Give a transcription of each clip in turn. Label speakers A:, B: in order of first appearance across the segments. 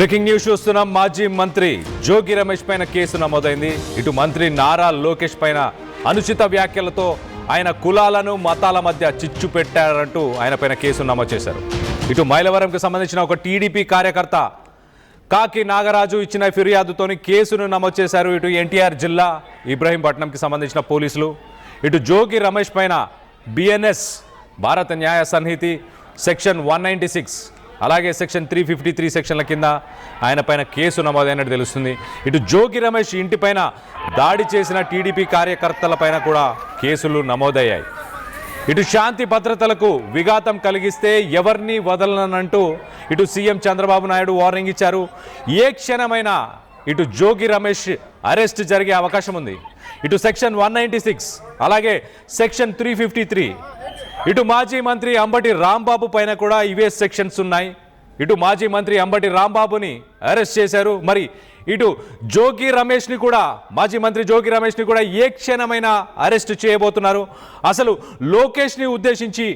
A: Breaking news చూస్తున్నాం. మాజీ మంత్రి జోగి రమేష్ పైన కేసు నమోదైంది. ఇటు మంత్రి నారా లోకేష్ పైన అనుచిత వ్యాఖ్యలతో ఆయన కులాలను మతాల మధ్య చిచ్చు పెట్టారంటూ ఆయన పైన కేసు నమోదు చేశారు. ఇటు మైలవరంకు సంబంధించిన ఒక టీడీపీ కార్యకర్త కాకి నాగరాజు ఇచ్చిన ఫిర్యాదుతోని కేసును నమోదు చేశారు. ఇటు ఎన్టీఆర్ జిల్లా ఇబ్రహీంపట్నంకి సంబంధించిన పోలీసులు. ఇటు జోగి రమేష్ పైన బిఎన్ఎస్ భారత న్యాయ సంహితి సెక్షన్ 196 అలాగే సెక్షన్ 353 సెక్షన్ల కింద ఆయన పైన కేసు నమోదైనట్టు తెలుస్తుంది. ఇటు జోగి రమేష్ ఇంటిపైన దాడి చేసిన టీడీపీ కార్యకర్తల పైన కూడా కేసులు నమోదయ్యాయి. ఇటు శాంతి భద్రతలకు విఘాతం కలిగిస్తే ఎవరిని వదలనంటూ ఇటు సీఎం చంద్రబాబు నాయుడు వార్నింగ్ ఇచ్చారు. ఏ క్షణమైనా ఇటు జోగి రమేష్ అరెస్ట్ జరిగే అవకాశం ఉంది. ఇటు సెక్షన్ 196 అలాగే సెక్షన్ 353 ఇటు మాజీ మంత్రి అంబటి రాంబాబు పైన కూడా ఇవే సెక్షన్స్ ఉన్నాయి. ఇటు మాజీ మంత్రి అంబటి రాంబాబుని అరెస్ట్ చేశారు. మరి ఇటు జోగి రమేష్ని కూడా మాజీ మంత్రి జోగి రమేష్ని కూడా ఏ క్షణమైనా అరెస్ట్ చేయబోతున్నారు. అసలు లోకేష్ని ఉద్దేశించి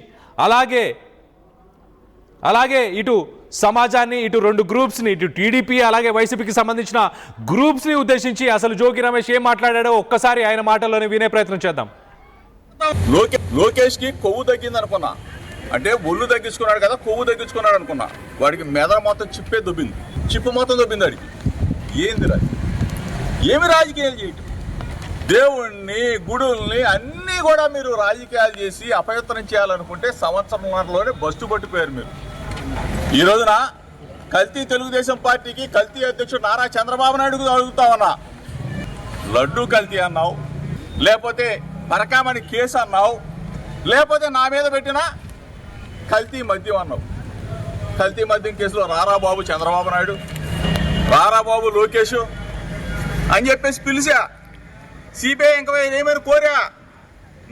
A: అలాగే ఇటు సమాజాన్ని ఇటు రెండు గ్రూప్స్ని ఇటు టీడీపీ అలాగే వైసీపీకి సంబంధించిన గ్రూప్స్ని ఉద్దేశించి అసలు జోగి రమేష్ ఏం మాట్లాడాడో ఒక్కసారి ఆయన మాటల్లోనే వినే ప్రయత్నం చేద్దాం.
B: లోకేష్ కి కొవ్వు తగ్గింది అనుకున్నా, అంటే ఒళ్ళు తగ్గించుకున్నాడు కదా, కొవ్వు తగ్గించుకున్నాడు అనుకున్నా. వాడికి మెదడు మొత్తం చిప్పే దొబ్బింది, చిప్పు మొత్తం దొబ్బింది. వాడికి ఏంది ఏమి రాజకీయాలు చేయటం? దేవుణ్ణి గుడుల్ని అన్నీ కూడా మీరు రాజకీయాలు చేసి అపయత్నం చేయాలనుకుంటే సంవత్సరంలోనే బస్సు పట్టిపోయారు మీరు. ఈ రోజున కల్తీ తెలుగుదేశం పార్టీకి కల్తీ అధ్యక్షుడు నారా చంద్రబాబు నాయుడుకు అడుగుతా ఉన్నా. లడ్డూ కల్తీ అన్నావు, లేకపోతే పరకామణి కేసు అన్నావు, లేకపోతే నా మీద పెట్టిన కల్తీ మద్యం అన్నావు. కల్తీ మద్యం కేసులో రారాబాబు చంద్రబాబు నాయుడు, రారాబాబు లోకేష్ అని చెప్పేసి పిలిచా. సిబిఐ ఎంక్వైరీ ఏమైనా కోరా,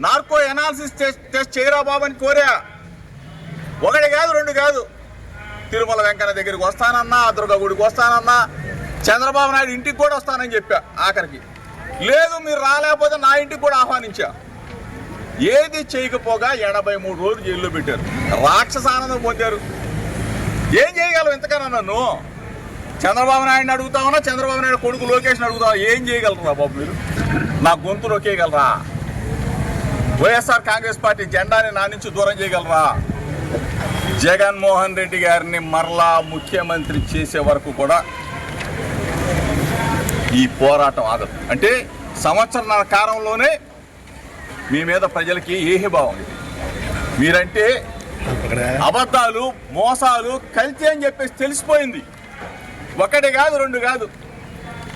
B: నార్కో ఎనాలిసిస్ టెస్ట్ చేయరా బాబు అని కోరా. ఒకటి కాదు రెండు కాదు, తిరుమల వెంకన్న దగ్గరికి వస్తానన్నా, దుర్గ గుడికి వస్తానన్నా, చంద్రబాబు నాయుడు ఇంటికి కూడా వస్తానని చెప్పా. ఆఖరికి లేదు మీరు రాలేకపోతే నా ఇంటికి కూడా ఆహ్వానించా. ఏది చేయకపోగా 83 రోజులు జైల్లో పెట్టారు. రాక్షస ఆనందం పొందారు. ఏం చేయగలవు ఇంతకన్నా? నన్ను చంద్రబాబు నాయుడిని అడుగుతా ఉన్నా, చంద్రబాబు నాయుడు కొడుకు లోకేష్ని అడుగుతా, ఏం చేయగలరా బాబు మీరు? నా గొంతు నొక్కేయగలరా? వైఎస్ఆర్ కాంగ్రెస్ పార్టీ జెండాని నా నుంచి దూరం చేయగలరా? జగన్మోహన్ రెడ్డి గారిని మరలా ముఖ్యమంత్రి చేసే వరకు కూడా ఈ పోరాటం ఆగదు. అంటే సంవత్సరాల కాలంలోనే మీ మీద ప్రజలకి ఏహిభావం. మీరంటే అబద్ధాలు మోసాలు కల్తీ అని చెప్పేసి తెలిసిపోయింది. ఒకటి కాదు రెండు కాదు,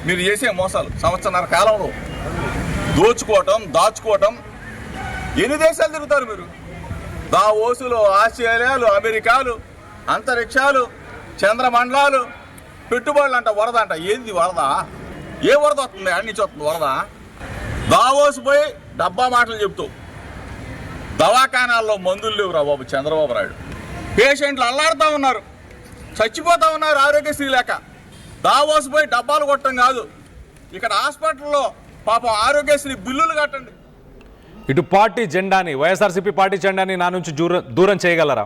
B: మీరు చేసే మోసాలు సంవత్సరాల కాలంలో దోచుకోవటం దాచుకోవటం. ఎన్ని దేశాలు తిరుగుతారు మీరు? దావోసులు, ఆస్ట్రేలియాలు, అమెరికాలు, అంతరిక్షాలు, చంద్రమండలాలు, పెట్టుబడులు అంట, వరద అంట. ఏంది వరద? ఏ వరద వస్తుంది? అన్ని నుంచి వస్తుంది వరద. దావోసు పోయి డబ్బా మాటలు చెప్తూ దవాఖానాల్లో మందులు లేవురా బాబు చంద్రబాబు నాయుడు. పేషెంట్లు అల్లాడుతూ ఉన్నారు, చచ్చిపోతూ ఉన్నారు ఆరోగ్యశ్రీ లేక. దావోసు పోయి డబ్బాలు కొట్టడం కాదు, ఇక్కడ హాస్పిటల్లో పాపం ఆరోగ్యశ్రీ బిల్లులు కట్టండి.
A: ఇటు పార్టీ జెండాని వైఎస్ఆర్సీపీ పార్టీ జెండాని నా నుంచి దూరం చేయగలరా?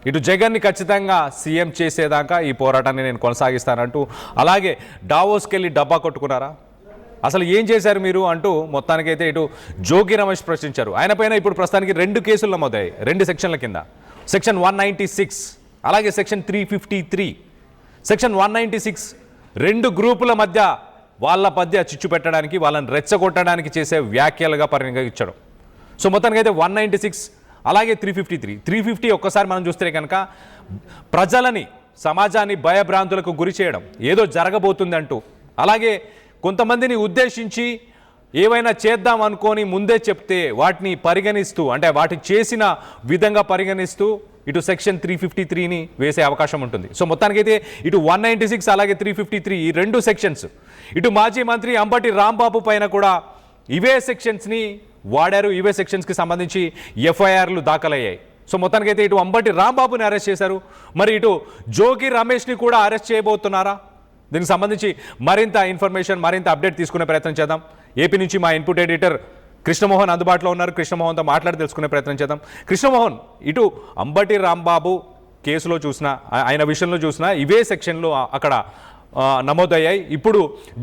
A: ఇటు జగన్ని ఖచ్చితంగా సీఎం చేసేదాకా ఈ పోరాటాన్ని నేను కొనసాగిస్తానంటూ అలాగే డావోస్కి వెళ్ళి డబ్బా కొట్టుకున్నారా? అసలు ఏం చేశారు మీరు అంటూ మొత్తానికైతే ఇటు జోగి రమేష్ ప్రశ్నించారు. ఆయన పైన ఇప్పుడు ప్రస్తుతానికి 2 కేసులు నమోదయ్యాయి 2 సెక్షన్ల కింద. సెక్షన్ 196 అలాగే సెక్షన్ 353. సెక్షన్ 196 2 గ్రూపుల మధ్య వాళ్ళ మధ్య చిచ్చు పెట్టడానికి, వాళ్ళని రెచ్చగొట్టడానికి చేసే వ్యాఖ్యలుగా పరిగణించడం. సో మొత్తానికైతే 196 అలాగే 350 ఒక్కసారి మనం చూస్తే కనుక ప్రజలని సమాజాన్ని భయభ్రాంతులకు గురి చేయడం, ఏదో జరగబోతుంది అంటూ, అలాగే కొంతమందిని ఉద్దేశించి ఏవైనా చేద్దాం అనుకొని ముందే చెప్తే వాటిని పరిగణిస్తూ, అంటే వాటి చేసిన విధంగా పరిగణిస్తూ ఇటు సెక్షన్ 353ని వేసే అవకాశం ఉంటుంది. సో మొత్తానికైతే ఇటు 196 అలాగే 353 ఈ 2 సెక్షన్స్ ఇటు మాజీ మంత్రి అంబటి రాంబాబు పైన కూడా ఇవే సెక్షన్స్ని వాడారు. ఇవే సెక్షన్స్కి సంబంధించి ఎఫ్ఐఆర్లు దాఖలయ్యాయి. సో మొత్తానికైతే ఇటు అంబటి రాంబాబుని అరెస్ట్ చేశారు. మరి ఇటు జోగి రమేష్ని కూడా అరెస్ట్ చేయబోతున్నారా? దీనికి సంబంధించి మరింత ఇన్ఫర్మేషన్, మరింత అప్డేట్ తీసుకునే ప్రయత్నం చేద్దాం. ఏపీ నుంచి మా ఇన్పుట్ ఎడిటర్ కృష్ణమోహన్ అందుబాటులో ఉన్నారు. కృష్ణమోహన్తో మాట్లాడి తెలుసుకునే ప్రయత్నం చేద్దాం. కృష్ణమోహన్, ఇటు అంబటి రాంబాబు కేసులో చూసినా, ఆయన విషయంలో చూసినా ఇవే సెక్షన్లో అక్కడ నమోదయ్యాయి. ఇప్పుడు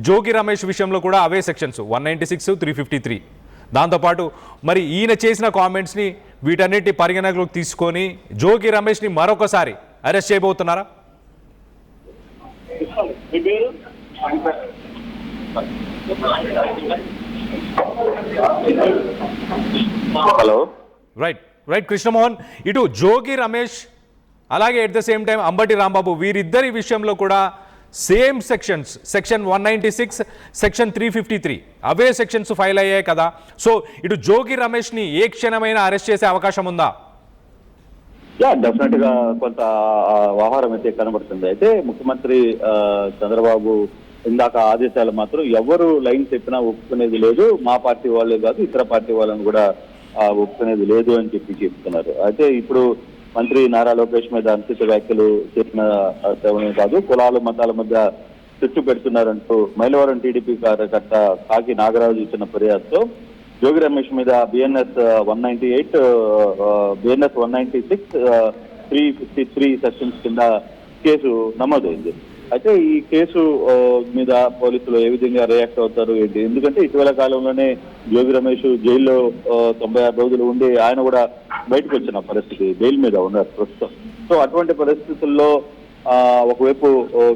A: జోగి రమేష్ విషయంలో కూడా అవే సెక్షన్స్ 196, 353. దాంతోపాటు మరి ఈయన చేసిన కామెంట్స్ని వీటన్నిటి పరిగణలోకి తీసుకొని జోగి రమేష్ని మరొకసారి అరెస్ట్ చేయబోతున్నారా?
C: హలో,
A: రైట్ కృష్ణమోహన్, ఇటు జోగి రమేష్ అలాగే at the same time Ambati Rambabu వీరిద్దరి విషయంలో కూడా సేమ్ సెక్షన్స్, సెక్షన్ 196, సెక్షన్ 353 అవే సెక్షన్స్ ఫైల్ అయ్యాయి కదా. సో ఇటు జోగి రమేష్ని ఏ క్షణమైనా అరెస్ట్ చేసే అవకాశం ఉందా?
C: డెఫినెట్ గా కొంత వ్యవహారం అయితే కనబడుతుంది. అయితే ముఖ్యమంత్రి చంద్రబాబు ఇందాక ఆదేశాలు మాత్రం ఎవరు లైన్ చెప్పినా ఒప్పుకునేది లేదు, మా పార్టీ వాళ్ళే కాదు ఇతర పార్టీ వాళ్ళని కూడా ఒప్పుకునేది లేదు అని చెప్తున్నారు. అయితే ఇప్పుడు మంత్రి నారా లోకేష్ మీద అనుచిత వ్యాఖ్యలు చేసిన కాదు, కులాలు మతాల మధ్య చుట్టు పెడుతున్నారంటూ మైలవరం టీడీపీ కార్యకర్త కాకి నాగరాజు ఇచ్చిన ఫిర్యాదుతో జోగి రమేష్ మీద బిఎన్ఎస్ 198, బిఎన్ఎస్ 196, 353 సెక్షన్స్ కింద కేసు నమోదైంది. అయితే ఈ కేసు మీద పోలీసులు ఏ విధంగా రియాక్ట్ అవుతారు ఏంటి? ఎందుకంటే ఇటీవల కాలంలోనే జోగి రమేష్ జైల్లో 96 రోజులు ఉండి ఆయన కూడా బయటకు వచ్చిన పరిస్థితి, బెయిల్ మీద ఉన్నారు ప్రస్తుతం. సో అటువంటి పరిస్థితుల్లో ఒకవైపు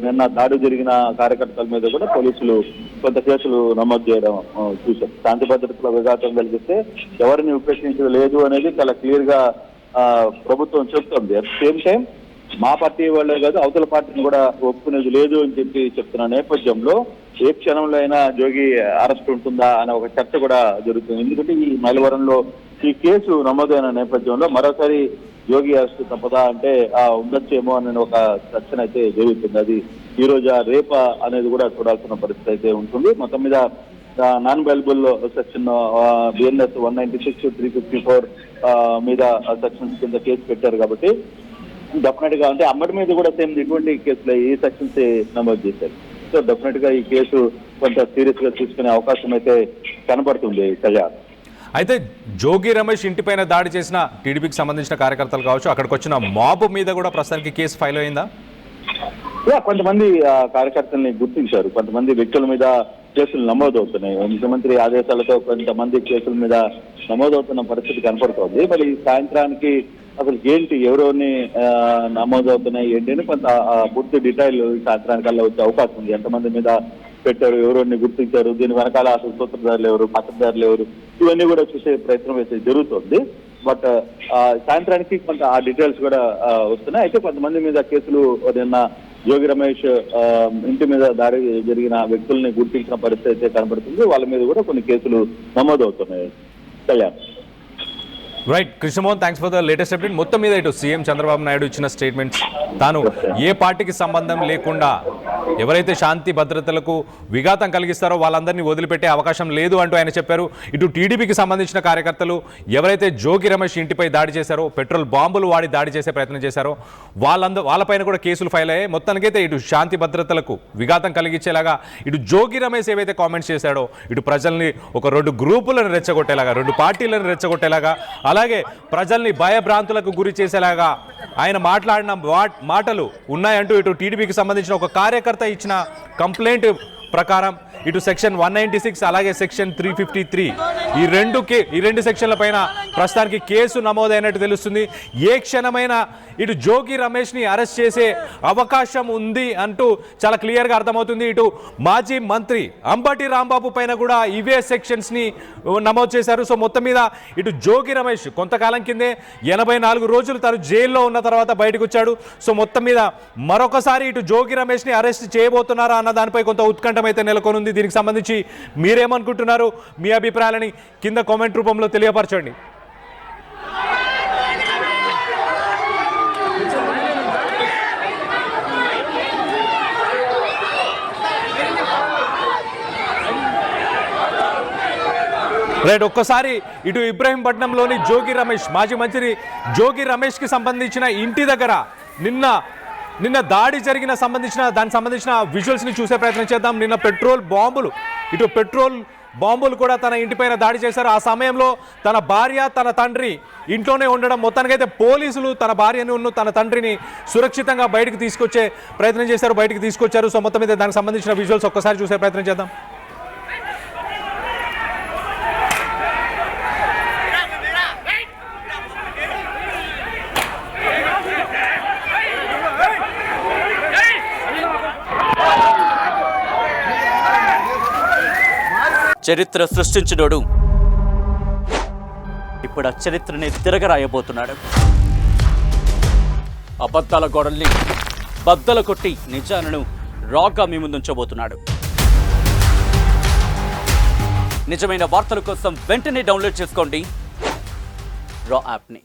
C: నిన్న దాడి జరిగిన కార్యకర్తల మీద కూడా పోలీసులు కొంత కేసులు నమోదు చేయడం చూశారు. శాంతి భద్రతల విఘాతం కలిగిస్తే ఎవరిని ఉపేక్షించలేదు అనేది చాలా క్లియర్ గా ప్రభుత్వం చెప్తుంది. అట్ సేమ్ టైం మా పార్టీ వాళ్ళే కాదు అవతల పార్టీని కూడా ఒప్పుకునేది లేదు అని చెప్తున్న నేపథ్యంలో ఏ క్షణంలో అయినా జోగి అరెస్ట్ ఉంటుందా అనే ఒక చర్చ కూడా జరుగుతుంది. ఎందుకంటే ఈ మైలవరంలో ఈ కేసు నమోదైన నేపథ్యంలో మరోసారి జోగి అరెస్ట్ తప్పదా అంటే ఉండొచ్చేమో అనే ఒక చర్చ అయితే జరుగుతుంది. అది ఈ రోజు రేపా అనేది కూడా చూడాల్సిన పరిస్థితి అయితే ఉంటుంది. మొత్తం మీద నాన్ అవైలబుల్ సెక్షన్ బిఎన్ఎస్ 196, 354 మీద సెక్షన్స్ కింద కేసు పెట్టారు కాబట్టి డెఫినెట్ గా అంటే అమ్మడి మీద కూడా సేమ్ ఇటువంటి కేసులో ఈ సెక్షన్స్ నమోదు చేశారు. సో డెఫినెట్ గా ఈ కేసు కొంత సీరియస్ గా తీసుకునే అవకాశం అయితే కనబడుతుంది.
A: అయితే జోగి రమేష్ ఇంటిపైన దాడి చేసిన టీడీపీకి సంబంధించిన కార్యకర్తలు కావచ్చు, అక్కడికి వచ్చిన మాబ్ మీద కూడా ప్రస్తుతానికి కేసు ఫైల్ అయిందా?
C: కొంతమంది కార్యకర్తల్ని గుర్తించారు, కొంతమంది వ్యక్తుల మీద కేసులు నమోదవుతున్నాయి. ముఖ్యమంత్రి ఆదేశాలతో కొంతమంది కేసుల మీద నమోదవుతున్న పరిస్థితి కనపడుతోంది. మరి సాయంత్రానికి అసలు ఏంటి, ఎవరోని నమోదవుతున్నాయి ఏంటి అని కొంత పూర్తి డీటెయిల్ సాయంత్రానికల్లా వచ్చే అవకాశం ఉంది. ఎంతమంది మీద పెట్టారు, ఎవరోని గుర్తించారు, దీని వెనకాల అసలు సూత్రధారులు ఎవరు, పాత్రధారులు ఎవరు, ఇవన్నీ కూడా చూసే ప్రయత్నం అయితే జరుగుతుంది. బట్ సాయంత్రానికి కొంత ఆ డీటెయిల్స్ కూడా వస్తున్నాయి. అయితే కొంతమంది మీద కేసులు నిన్న జోగి రమేష్ ఇంటి మీద దాడి జరిగిన వ్యక్తుల్ని గుర్తించిన పరిస్థితి అయితే కనబడుతుంది. వాళ్ళ మీద కూడా కొన్ని కేసులు నమోదవుతున్నాయి. Kalyan.
A: Right Krishnamohan, thanks for the latest update. మొత్తం మీద ఇటు సీఎం చంద్రబాబు నాయుడు ఇచ్చిన స్టేట్మెంట్స్, తాను ఏ పార్టీకి సంబంధం లేకుండా ఎవరైతే శాంతి భద్రతలకు విఘాతం కలిగిస్తారో వాళ్ళందరినీ వదిలిపెట్టే అవకాశం లేదు అంటూ ఆయన చెప్పారు. ఇటు టీడీపీకి సంబంధించిన కార్యకర్తలు ఎవరైతే జోగి రమేష్ ఇంటిపై దాడి చేశారో, పెట్రోల్ బాంబులు వాడి దాడి చేసే ప్రయత్నం చేశారో వాళ్ళపైన కూడా కేసులు ఫైల్ అయ్యాయి. మొత్తానికైతే ఇటు శాంతి భద్రతలకు విఘాతం కలిగించేలాగా ఇటు జోగి రమేష్ ఏవైతే కామెంట్స్ చేశాడో, ఇటు ప్రజల్ని ఒక 2 గ్రూపులను రెచ్చగొట్టేలాగా, 2 పార్టీలను రెచ్చగొట్టేలాగా, అలాగే ప్రజల్ని భయభ్రాంతులకు గురి చేసేలాగా ఆయన మాట్లాడిన మాటలు ఉన్నాయంటూ ఇటు టీడీపీకి సంబంధించిన ఒక కార్యకర్త ఇచ్చిన కంప్లైంట్ ప్రకారం ఇటు సెక్షన్ 196 అలాగే సెక్షన్ 353 ఈ రెండు సెక్షన్ల పైన ప్రస్తుతానికి కేసు నమోదైనట్టు తెలుస్తుంది. ఏ క్షణమైనా ఇటు జోగి రమేష్ని అరెస్ట్ చేసే అవకాశం ఉంది అంటూ చాలా క్లియర్గా అర్థమవుతుంది. ఇటు మాజీ మంత్రి అంబటి రాంబాబు పైన కూడా ఇవే సెక్షన్స్ని నమోదు చేశారు. సో మొత్తం మీద ఇటు జోగి రమేష్ కొంతకాలం కిందే 84 రోజులు తను జైల్లో ఉన్న తర్వాత బయటకు వచ్చాడు. సో మొత్తం మీద మరొకసారి ఇటు జోగి రమేష్ని అరెస్ట్ చేయబోతున్నారా అన్న దానిపై కొంత ఉత్కంఠం అయితే నెలకొనుంది. దీనికి సంబంధించి మీరేమనుకుంటున్నారు? మీ అభిప్రాయాలని కింద కామెంట్ రూపంలో తెలియపరచండి. రైట్, ఒక్కసారి ఇటు ఇబ్రహీంపట్నంలోని జోగి రమేష్, మాజీ మంత్రి జోగి రమేష్కి సంబంధించిన ఇంటి దగ్గర నిన్న దాడి దానికి సంబంధించిన విజువల్స్ని చూసే ప్రయత్నం చేద్దాం. నిన్న పెట్రోల్ బాంబులు, ఇటు పెట్రోల్ బాంబులు కూడా తన ఇంటిపైన దాడి చేశారు. ఆ సమయంలో తన భార్య తన తండ్రి ఇంట్లోనే ఉండడం, మొత్తానికైతే పోలీసులు తన భార్యను తన తండ్రిని సురక్షితంగా బయటకు తీసుకొచ్చే ప్రయత్నం చేశారు, బయటకు తీసుకొచ్చారు. సో మొత్తం మీద దానికి సంబంధించిన విజువల్స్ ఒక్కసారి చూసే ప్రయత్నం చేద్దాం.
D: చరిత్ర సృష్టించినోడు ఇప్పుడు ఆ చరిత్రని తిరగరాయబోతున్నాడు. అబద్ధాల గోడల్ని బద్దలు కొట్టి నిజాలను రాగా మీ ముందుంచబోతున్నాడు. నిజమైన వార్తల కోసం వెంటనే డౌన్లోడ్ చేసుకోండి రా యాప్ని.